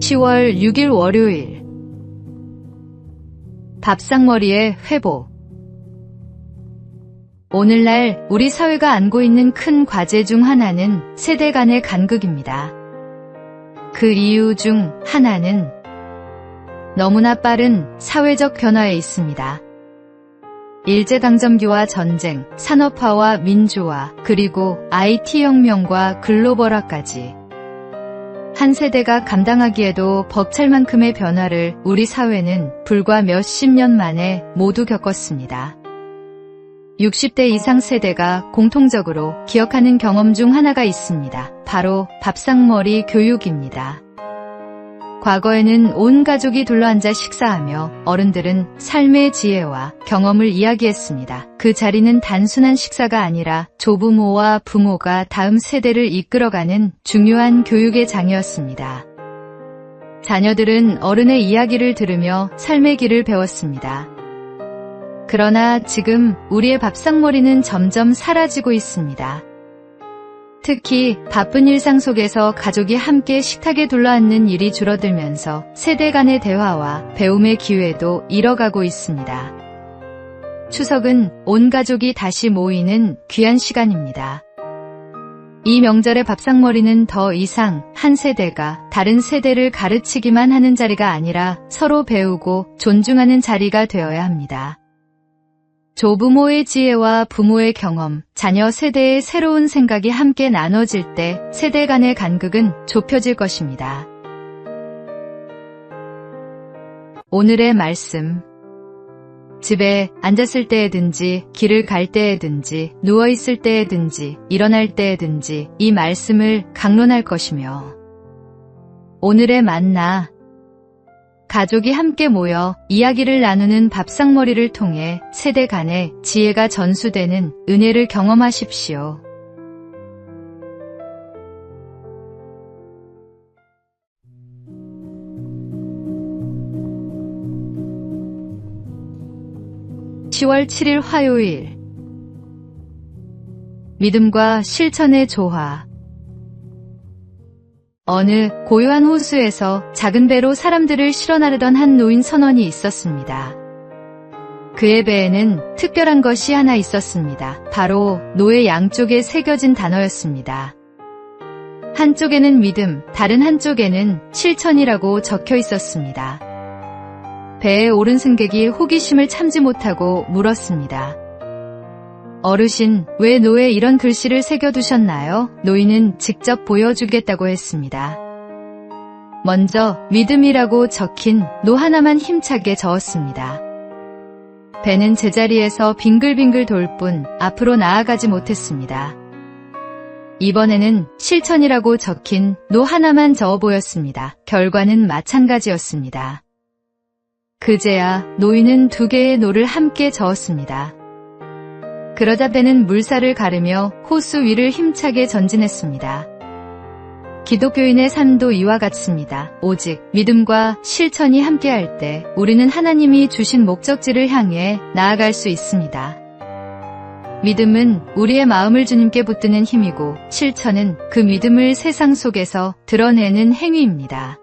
10월 6일 월요일. 밥상머리의 회복. 오늘날 우리 사회가 안고 있는 큰 과제 중 하나는 세대 간의 간극입니다. 그 이유 중 하나는 너무나 빠른 사회적 변화에 있습니다. 일제강점기와 전쟁, 산업화와 민주화, 그리고 IT혁명과 글로벌화까지 한 세대가 감당하기에도 벅찰 만큼의 변화를 우리 사회는 불과 몇십 년 만에 모두 겪었습니다. 60대 이상 세대가 공통적으로 기억하는 경험 중 하나가 있습니다. 바로 밥상머리 교육입니다. 과거에는 온 가족이 둘러앉아 식사하며 어른들은 삶의 지혜와 경험을 이야기했습니다. 그 자리는 단순한 식사가 아니라 조부모와 부모가 다음 세대를 이끌어가는 중요한 교육의 장이었습니다. 자녀들은 어른의 이야기를 들으며 삶의 길을 배웠습니다. 그러나 지금 우리의 밥상머리는 점점 사라지고 있습니다. 특히 바쁜 일상 속에서 가족이 함께 식탁에 둘러앉는 일이 줄어들면서 세대 간의 대화와 배움의 기회도 잃어가고 있습니다. 추석은 온 가족이 다시 모이는 귀한 시간입니다. 이 명절의 밥상머리는 더 이상 한 세대가 다른 세대를 가르치기만 하는 자리가 아니라 서로 배우고 존중하는 자리가 되어야 합니다. 조부모의 지혜와 부모의 경험, 자녀 세대의 새로운 생각이 함께 나눠질 때 세대 간의 간극은 좁혀질 것입니다. 오늘의 말씀. 집에 앉았을 때에든지, 길을 갈 때에든지, 누워있을 때에든지, 일어날 때에든지 이 말씀을 강론할 것이며, 오늘의 만나. 가족이 함께 모여 이야기를 나누는 밥상머리를 통해 세대 간의 지혜가 전수되는 은혜를 경험하십시오. (10월 7일) 화요일. 믿음과 실천의 조화. 어느 고요한 호수에서 작은 배로 사람들을 실어 나르던 한 노인 선원이 있었습니다. 그의 배에는 특별한 것이 하나 있었습니다. 바로 노의 양쪽에 새겨진 단어였습니다. 한쪽에는 믿음, 다른 한쪽에는 실천이라고 적혀 있었습니다. 배에 오른 승객이 호기심을 참지 못하고 물었습니다. 어르신, 왜 노에 이런 글씨를 새겨두셨나요? 노인은 직접 보여주겠다고 했습니다. 먼저 믿음이라고 적힌 노 하나만 힘차게 저었습니다. 배는 제자리에서 빙글빙글 돌 뿐 앞으로 나아가지 못했습니다. 이번에는 실천이라고 적힌 노 하나만 저어 보였습니다. 결과는 마찬가지였습니다. 그제야 노인은 두 개의 노를 함께 저었습니다. 그러자 배는 물살을 가르며 호수 위를 힘차게 전진했습니다. 기독교인의 삶도 이와 같습니다. 오직 믿음과 실천이 함께할 때 우리는 하나님이 주신 목적지를 향해 나아갈 수 있습니다. 믿음은 우리의 마음을 주님께 붙드는 힘이고, 실천은 그 믿음을 세상 속에서 드러내는 행위입니다.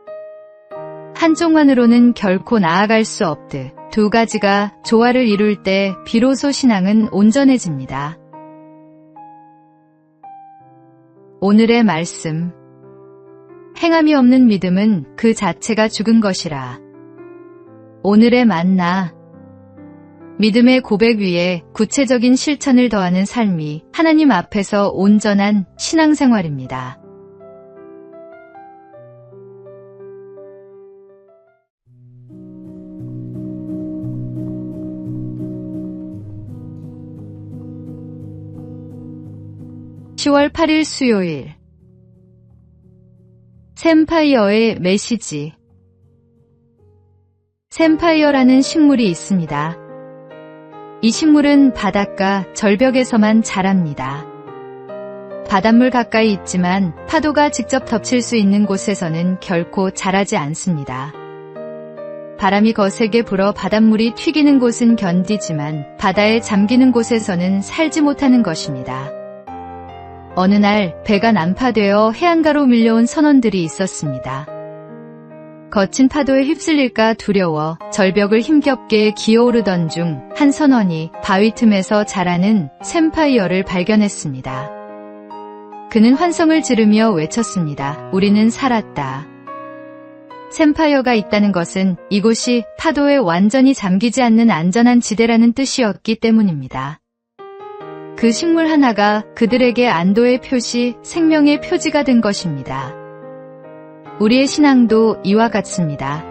한쪽만으로는 결코 나아갈 수 없듯 두 가지가 조화를 이룰 때 비로소 신앙은 온전해집니다. 오늘의 말씀. 행함이 없는 믿음은 그 자체가 죽은 것이라. 오늘의 만나. 믿음의 고백 위에 구체적인 실천을 더하는 삶이 하나님 앞에서 온전한 신앙생활입니다. (10월 8일) 수요일. 샘파이어의 메시지. 샘파이어라는 식물이 있습니다. 이 식물은 바닷가 절벽에서만 자랍니다. 바닷물 가까이 있지만 파도가 직접 덮칠 수 있는 곳에서는 결코 자라지 않습니다. 바람이 거세게 불어 바닷물이 튀기는 곳은 견디지만 바다에 잠기는 곳에서는 살지 못하는 것입니다. 어느 날 배가 난파되어 해안가로 밀려온 선원들이 있었습니다. 거친 파도에 휩쓸릴까 두려워 절벽을 힘겹게 기어오르던 중 한 선원이 바위 틈에서 자라는 샘파이어를 발견했습니다. 그는 환성을 지르며 외쳤습니다. 우리는 살았다. 샘파이어가 있다는 것은 이곳이 파도에 완전히 잠기지 않는 안전한 지대라는 뜻이었기 때문입니다. 그 식물 하나가 그들에게 안도의 표시, 생명의 표지가 된 것입니다. 우리의 신앙도 이와 같습니다.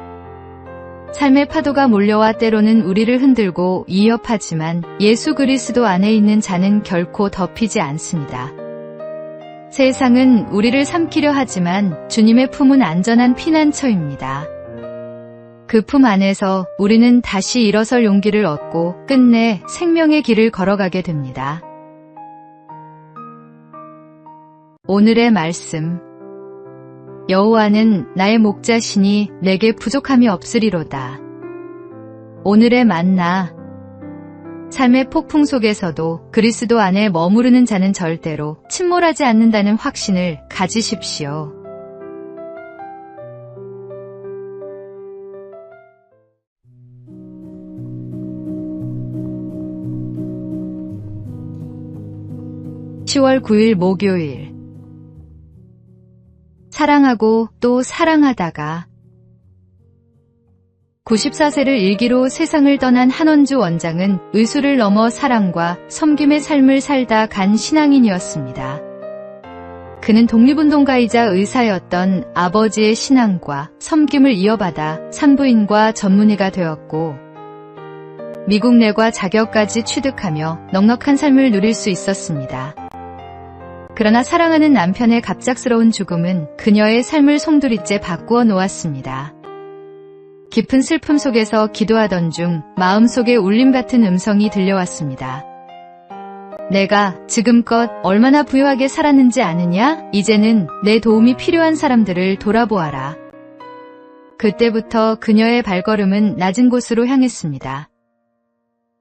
삶의 파도가 몰려와 때로는 우리를 흔들고 위협하지만 예수 그리스도 안에 있는 자는 결코 덮이지 않습니다. 세상은 우리를 삼키려 하지만 주님의 품은 안전한 피난처입니다. 그 품 안에서 우리는 다시 일어설 용기를 얻고 끝내 생명의 길을 걸어가게 됩니다. 오늘의 말씀. 여호와는 나의 목자시니 내게 부족함이 없으리로다. 오늘의 만나. 삶의 폭풍 속에서도 그리스도 안에 머무르는 자는 절대로 침몰하지 않는다는 확신을 가지십시오. (10월 9일) 목요일. 사랑하고 또 사랑하다가. 94세를 일기로 세상을 떠난 한원주 원장은 의술을 넘어 사랑과 섬김의 삶을 살다 간 신앙인이었습니다. 그는 독립운동가이자 의사였던 아버지의 신앙과 섬김을 이어받아 산부인과 전문의가 되었고 미국 내과 자격까지 취득하며 넉넉한 삶을 누릴 수 있었습니다. 그러나 사랑하는 남편의 갑작스러운 죽음은 그녀의 삶을 송두리째 바꾸어 놓았습니다. 깊은 슬픔 속에서 기도하던 중 마음속에 울림 같은 음성이 들려왔습니다. 내가 지금껏 얼마나 부유하게 살았는지 아느냐? 이제는 내 도움이 필요한 사람들을 돌아보아라. 그때부터 그녀의 발걸음은 낮은 곳으로 향했습니다.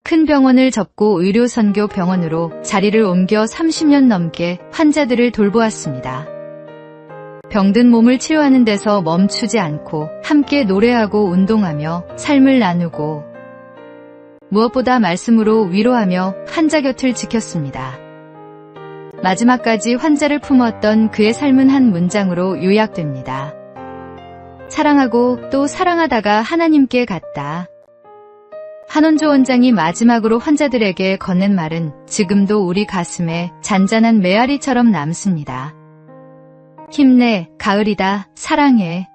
큰 병원을 접고 의료선교 병원으로 자리를 옮겨 30년 넘게 환자들을 돌보았습니다. 병든 몸을 치료하는 데서 멈추지 않고 함께 노래하고 운동하며 삶을 나누고 무엇보다 말씀으로 위로하며 환자 곁을 지켰습니다. 마지막까지 환자를 품었던 그의 삶은 한 문장으로 요약됩니다. 사랑하고 또 사랑하다가 하나님께 갔다. 한원주 원장이 마지막으로 환자들에게 건넨 말은 지금도 우리 가슴에 잔잔한 메아리처럼 남습니다. 힘내, 가을이다, 사랑해.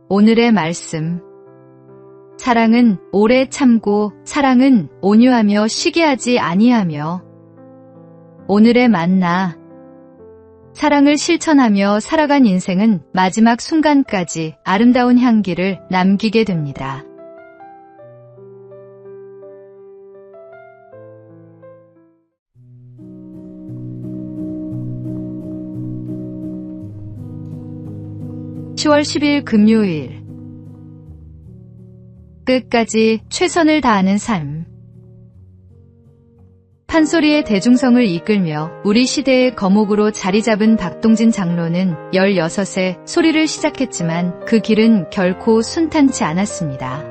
오늘의 말씀. 사랑은 오래 참고 사랑은 온유하며 시기하지 아니하며. 오늘의 만나. 사랑을 실천하며 살아간 인생은 마지막 순간까지 아름다운 향기를 남기게 됩니다. (10월 10일) 금요일. 끝까지 최선을 다하는 삶. 판소리의 대중성을 이끌며 우리 시대의 거목으로 자리 잡은 박동진 장로는 16세 소리를 시작했지만 그 길은 결코 순탄치 않았습니다.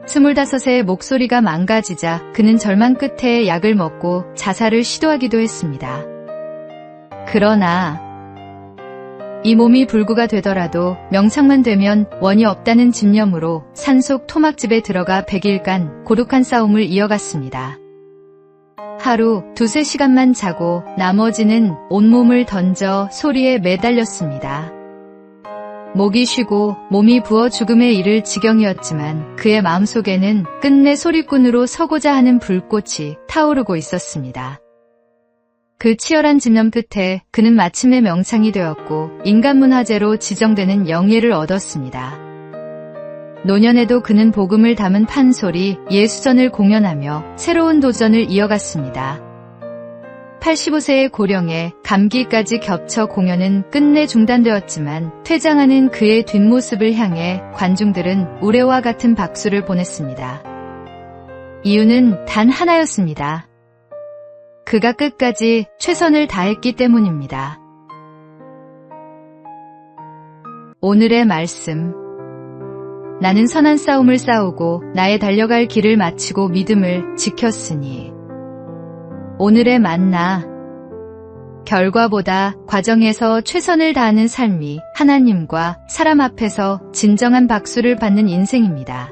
25세의 목소리가 망가지자 그는 절망 끝에 약을 먹고 자살을 시도하기도 했습니다. 그러나 이 몸이 불구가 되더라도 명창만 되면 원이 없다는 집념으로 산속 토막집에 들어가 100일간 고독한 싸움을 이어갔습니다. 하루 2~3시간만 자고 나머지는 온몸을 던져 소리에 매달렸습니다. 목이 쉬고 몸이 부어 죽음에 이를 지경이었지만 그의 마음속에는 끝내 소리꾼으로 서고자 하는 불꽃이 타오르고 있었습니다. 그 치열한 집념 끝에 그는 마침내 명창이 되었고 인간문화재로 지정되는 영예를 얻었습니다. 노년에도 그는 복음을 담은 판소리, 예수전을 공연하며 새로운 도전을 이어갔습니다. 85세의 고령에 감기까지 겹쳐 공연은 끝내 중단되었지만 퇴장하는 그의 뒷모습을 향해 관중들은 우레와 같은 박수를 보냈습니다. 이유는 단 하나였습니다. 그가 끝까지 최선을 다했기 때문입니다. 오늘의 말씀. 나는 선한 싸움을 싸우고 나의 달려갈 길을 마치고 믿음을 지켰으니. 오늘의 만나. 결과보다 과정에서 최선을 다하는 삶이 하나님과 사람 앞에서 진정한 박수를 받는 인생입니다.